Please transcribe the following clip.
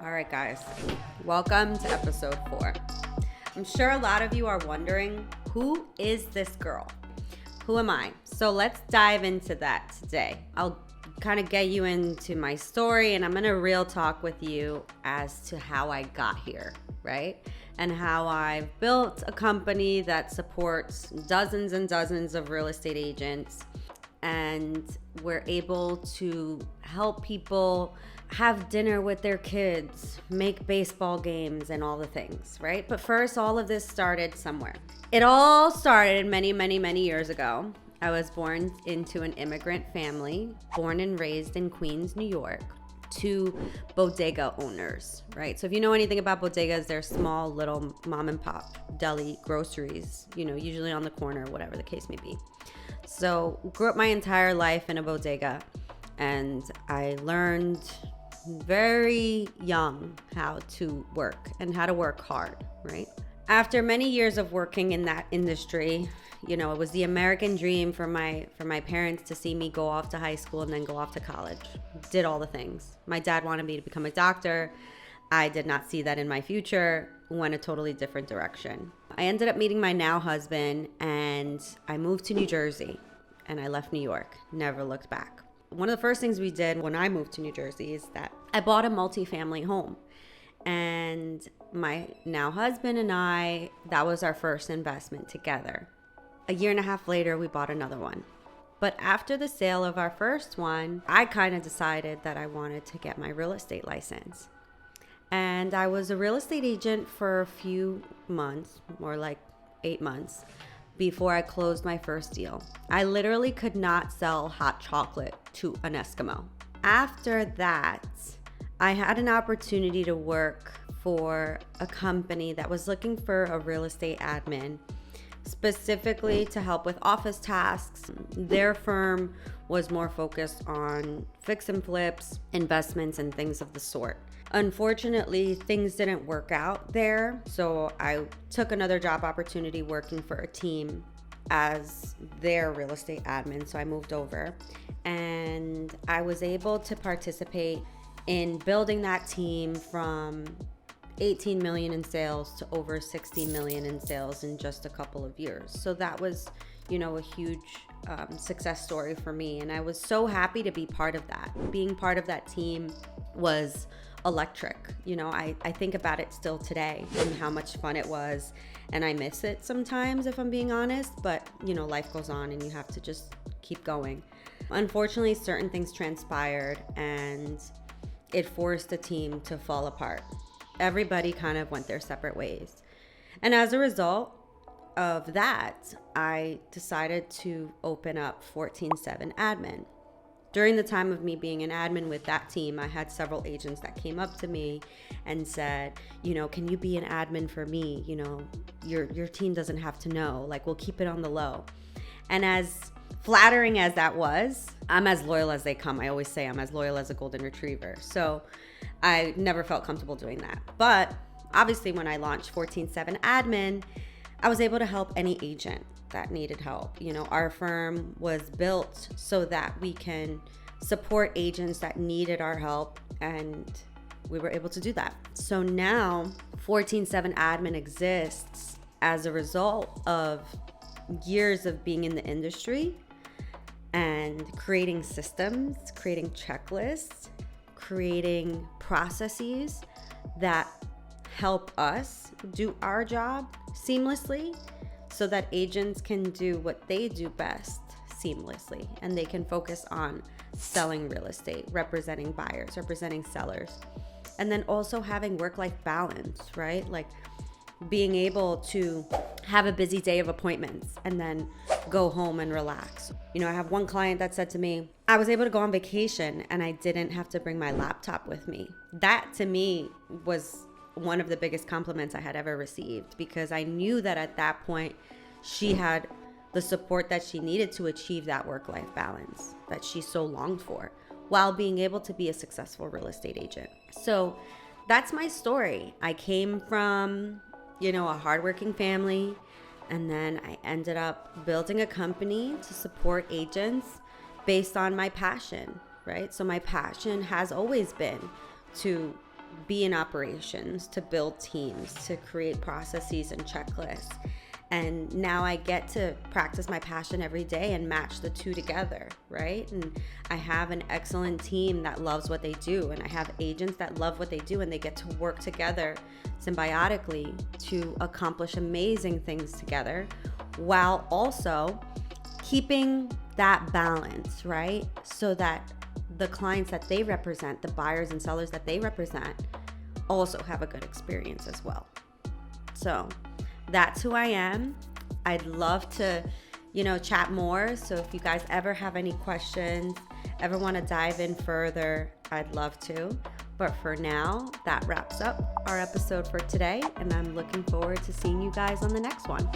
All right, guys, welcome to episode 4. I'm sure a lot of you are wondering, who is this girl? Who am I? So let's dive into that today. I'll kind of get you into my story, and I'm going to real talk with you as to how I got here, right? And how I've built a company that supports dozens and dozens of real estate agents, and we're able to help people have dinner with their kids, make baseball games, and all the things, right? But first, all of this started somewhere. It all started many years ago. I was born into an immigrant family, born and raised in Queens, New York, to bodega owners, right? So if you know anything about bodegas, they're small little mom and pop deli groceries, usually on the corner, whatever the case may be. So grew up my entire life in a bodega, and I learned very young how to work and how to work hard, right? After many years of working in that industry, it was the American dream for my parents to see me go off to high school and then go off to college. Did all the things. My dad wanted me to become a doctor. I did not see that in my future. Went a totally different direction. I ended up meeting my now husband, and I moved to New Jersey, and I left New York. Never looked back. One of the first things we did when I moved to New Jersey is that I bought a multifamily home. And my now husband and I, that was our first investment together. A year and a half later, we bought another one. But after the sale of our first one, I kind of decided that I wanted to get my real estate license. And I was a real estate agent for a few months, more like 8 months, before I closed my first deal. I literally could not sell hot chocolate to an Eskimo. After that, I had an opportunity to work for a company that was looking for a real estate admin, specifically to help with office tasks. Their firm was more focused on fix and flips, investments, and things of the sort. Unfortunately, things didn't work out there, so I took another job opportunity working for a team as their real estate admin. So I moved over, and I was able to participate in building that team from 18 million in sales to over 60 million in sales in just a couple of years. So that was, a huge success story for me. And I was so happy to be part of that. Being part of that team was electric. I think about it still today and how much fun it was. And I miss it sometimes, if I'm being honest, but life goes on and you have to just keep going. Unfortunately, certain things transpired and it forced the team to fall apart. Everybody kind of went their separate ways. And as a result of that, I decided to open up 14-7 Admin. During the time of me being an admin with that team, I had several agents that came up to me and said, can you be an admin for me? Your team doesn't have to know. We'll keep it on the low. And as flattering as that was, I'm as loyal as they come. I always say I'm as loyal as a golden retriever. So I never felt comfortable doing that. But obviously when I launched 14-7 Admin, I was able to help any agent that needed help. Our firm was built so that we can support agents that needed our help, and we were able to do that. So now 14-7 Admin exists as a result of years of being in the industry and creating systems, creating checklists, creating processes that help us do our job seamlessly so that agents can do what they do best seamlessly, and they can focus on selling real estate, representing buyers, representing sellers, and then also having work-life balance, right? Being able to have a busy day of appointments and then go home and relax. I have one client that said to me, I was able to go on vacation and I didn't have to bring my laptop with me. That to me was one of the biggest compliments I had ever received, because I knew that at that point she had the support that she needed to achieve that work-life balance that she so longed for, while being able to be a successful real estate agent. So that's my story. I came from a hardworking family, and then I ended up building a company to support agents based on my passion, right? So my passion has always been to be in operations, to build teams, to create processes and checklists. And now I get to practice my passion every day and match the two together, right? And I have an excellent team that loves what they do. And I have agents that love what they do, and they get to work together symbiotically to accomplish amazing things together, while also keeping that balance, right? So that the clients that they represent, the buyers and sellers that they represent, also have a good experience as well. So that's who I am. I'd love to, chat more. So if you guys ever have any questions, ever want to dive in further, I'd love to. But for now, that wraps up our episode for today, and I'm looking forward to seeing you guys on the next one.